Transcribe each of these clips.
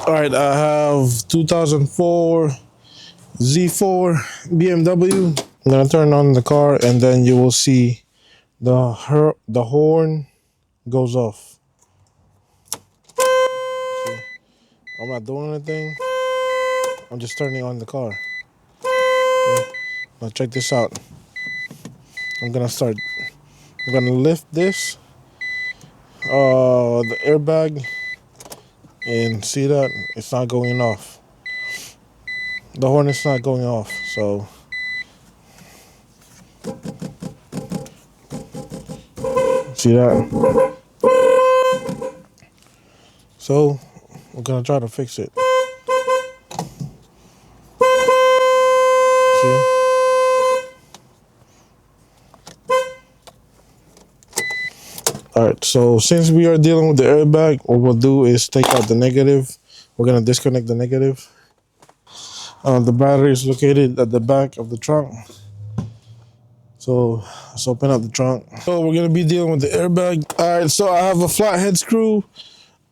All right, I have 2004 Z4 BMW. I'm gonna turn on the car, and then you will see the horn goes off. See? I'm not doing anything. I'm just turning on the car. Okay. Now check this out. I'm gonna lift this, the airbag, and see that it's not going off. The horn is not going off, so see that? So we're gonna try to fix it. See? Alright, so since we are dealing with the airbag, what we'll do is take out the negative. We're gonna disconnect the negative. The battery is located at the back of the trunk. So let's open up the trunk. So we're gonna be dealing with the airbag. Alright, so I have a flathead screw,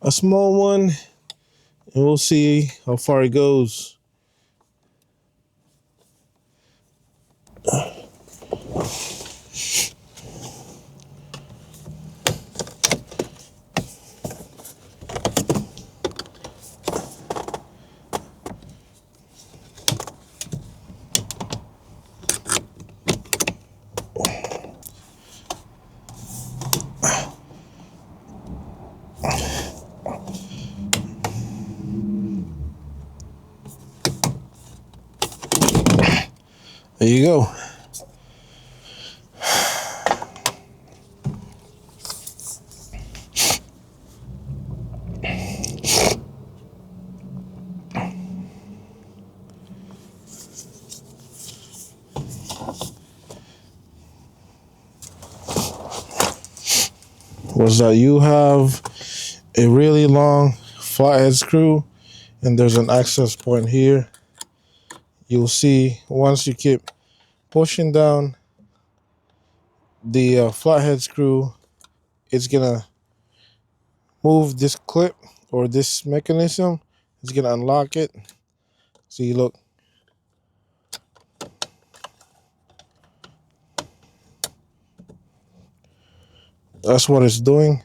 a small one, and we'll see how far it goes. There you go. Was that you have a really long flathead screw, and there's an access point here. You'll see once you keep pushing down the flathead screw, it's gonna move this clip or this mechanism. It's gonna unlock it. See, look. That's what it's doing.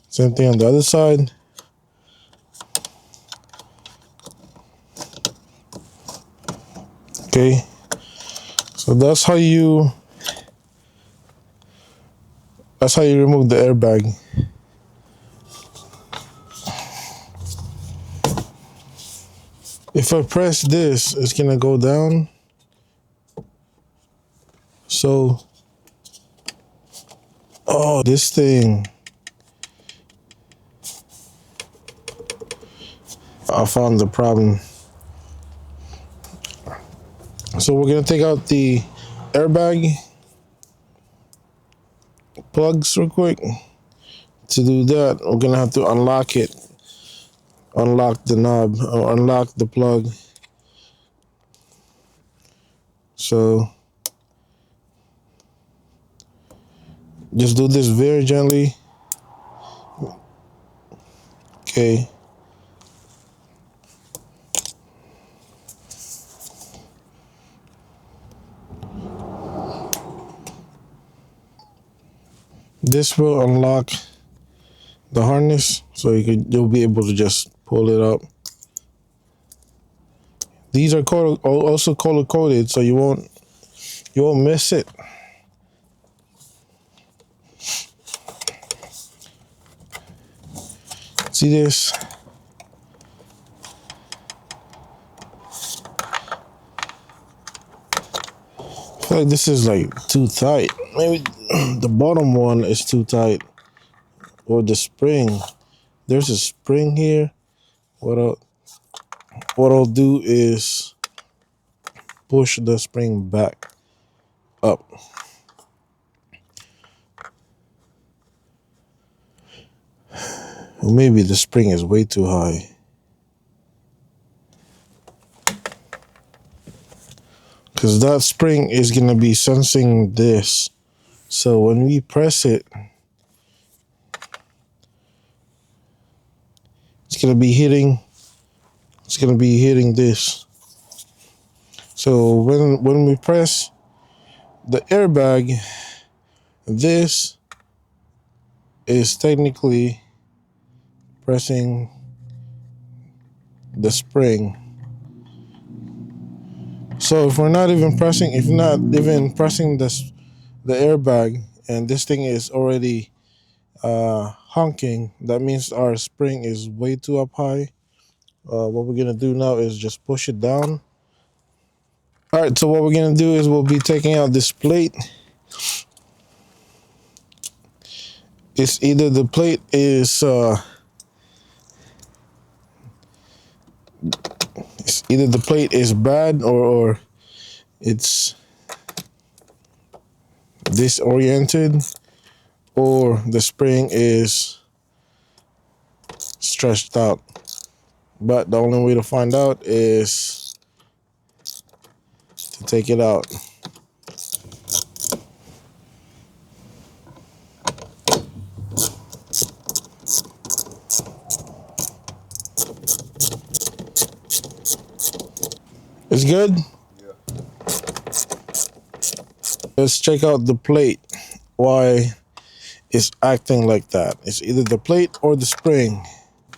Same thing on the other side. Okay, so that's how you remove the airbag. If I press this, it's gonna go down. So, oh, this thing. I found the problem. So we're gonna take out the airbag plugs real quick. To do that, we're gonna have to unlock it. Unlock the knob or unlock the plug. So just do this very gently. Okay. This will unlock the harness, so you'll be able to just pull it up. These are also color coded, so you won't miss it. See this? I feel like this is like too tight. Maybe the bottom one is too tight, or the spring. There's a spring here. What I'll do is push the spring back up. Or maybe the spring is way too high. Because that spring is going to be sensing this. So when we press it, gonna be hitting. It's gonna be hitting this. So when we press the airbag, this is technically pressing the spring. So if not even pressing the airbag, and this thing is already honking, that means our spring is way too up high. What we're gonna do now is just push it down. All right, so what we're gonna do is we'll be taking out this plate. It's either the plate is bad, or it's disoriented, or the spring is stretched out. But the only way to find out is to take it out. It's good? Yeah. Let's check out the plate. Why it's acting like that. It's either the plate or the spring.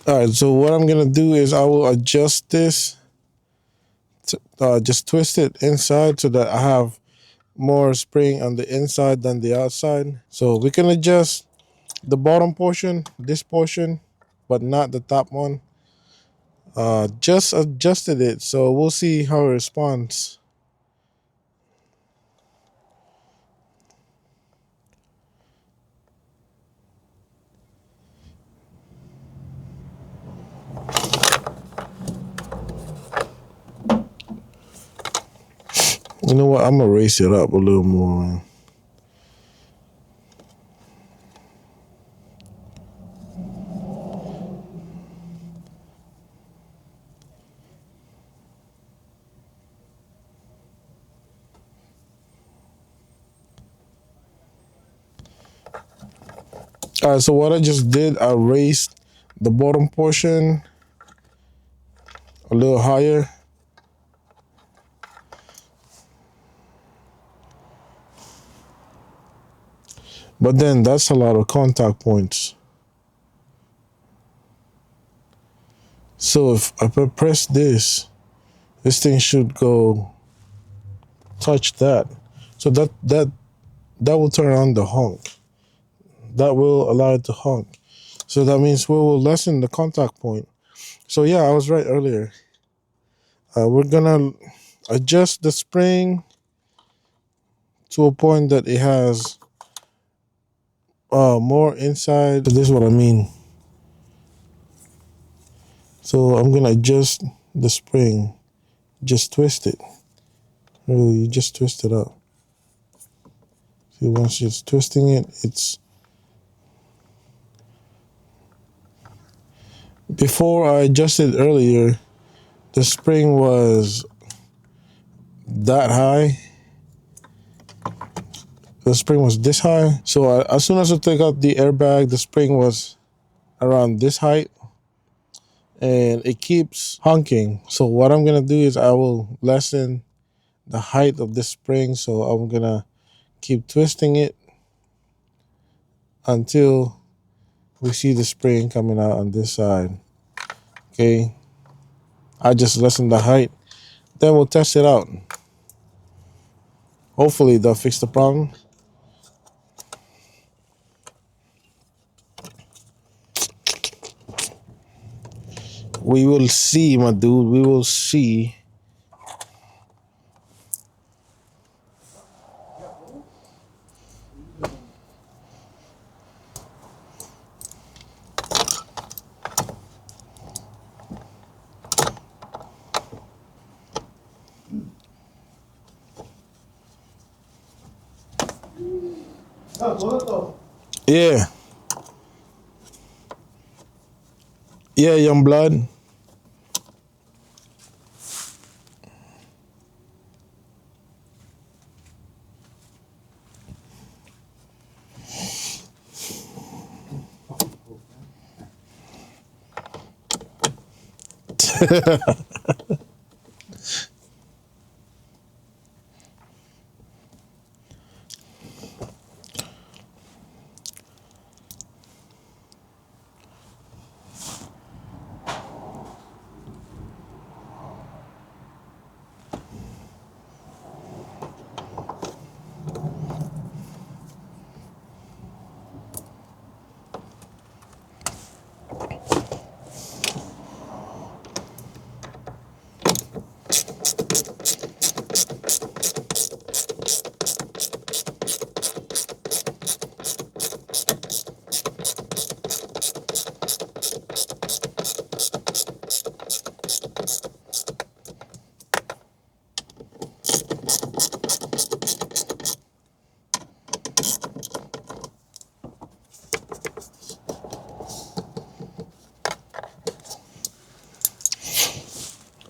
All right, so what I'm gonna do is I will adjust this, just twist it inside so that I have more spring on the inside than the outside. So we can adjust the bottom portion, this portion, but not the top one. Just adjusted it, so we'll see how it responds. You know what? I'm gonna raise it up a little more. All right, so what I just did, I raised the bottom portion a little higher. But then that's a lot of contact points. So if I press this thing should go touch that. So that will turn on the honk. That will allow it to honk. So that means we will lessen the contact point. So yeah, I was right earlier. We're gonna adjust the spring to a point that it has more inside. So this is what I mean. So I'm gonna adjust the spring. Just twist it. Really, you just twist it up. See, once you're twisting it, it's... Before I adjusted earlier, the spring was that high. The spring was this high. So as soon as I took out the airbag, the spring was around this height. And it keeps honking. So what I'm gonna do is I will lessen the height of the spring. So I'm gonna keep twisting it until we see the spring coming out on this side. Okay, I just lessen the height, then we'll test it out. Hopefully they'll fix the problem. We will see, my dude, we will see. Yeah. Yeah, young blood.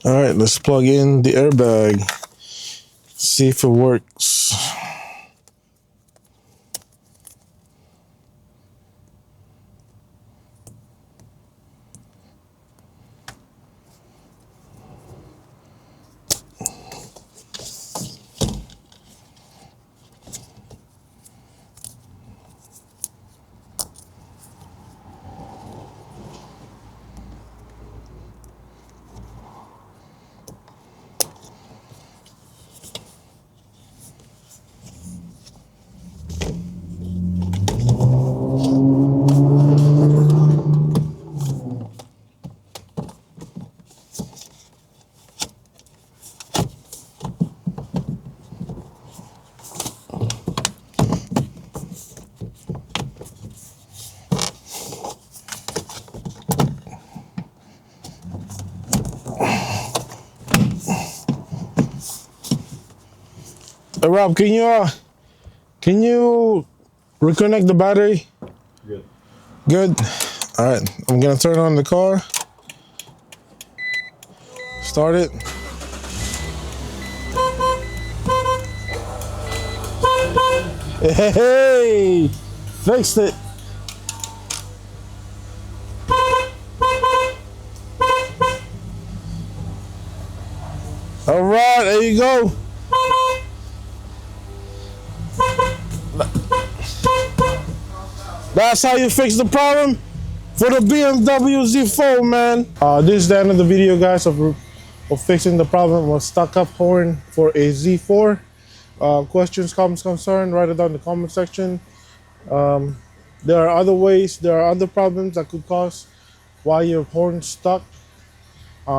All right, let's plug in the airbag. See if it works. Hey, Rob, can you reconnect the battery? Good. Good. All right, I'm gonna turn on the car. Start it. Hey, fixed it. All right, there you go. That's how you fix the problem for the BMW Z4, man. This is the end of the video, guys, of fixing the problem with stuck-up horn for a Z4. Questions, comments, concern, write it down in the comment section. There are other ways, there are other problems that could cause why your horn's stuck.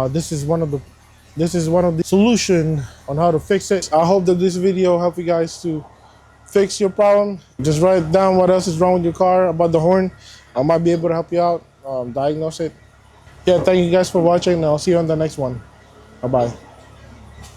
This is one of the solution on how to fix it. I hope that this video helped you guys to fix your problem. Just write down what else is wrong with your car about the horn. I might be able to help you out, diagnose it. Yeah, thank you guys for watching, and I'll see you on the next one. Bye-bye.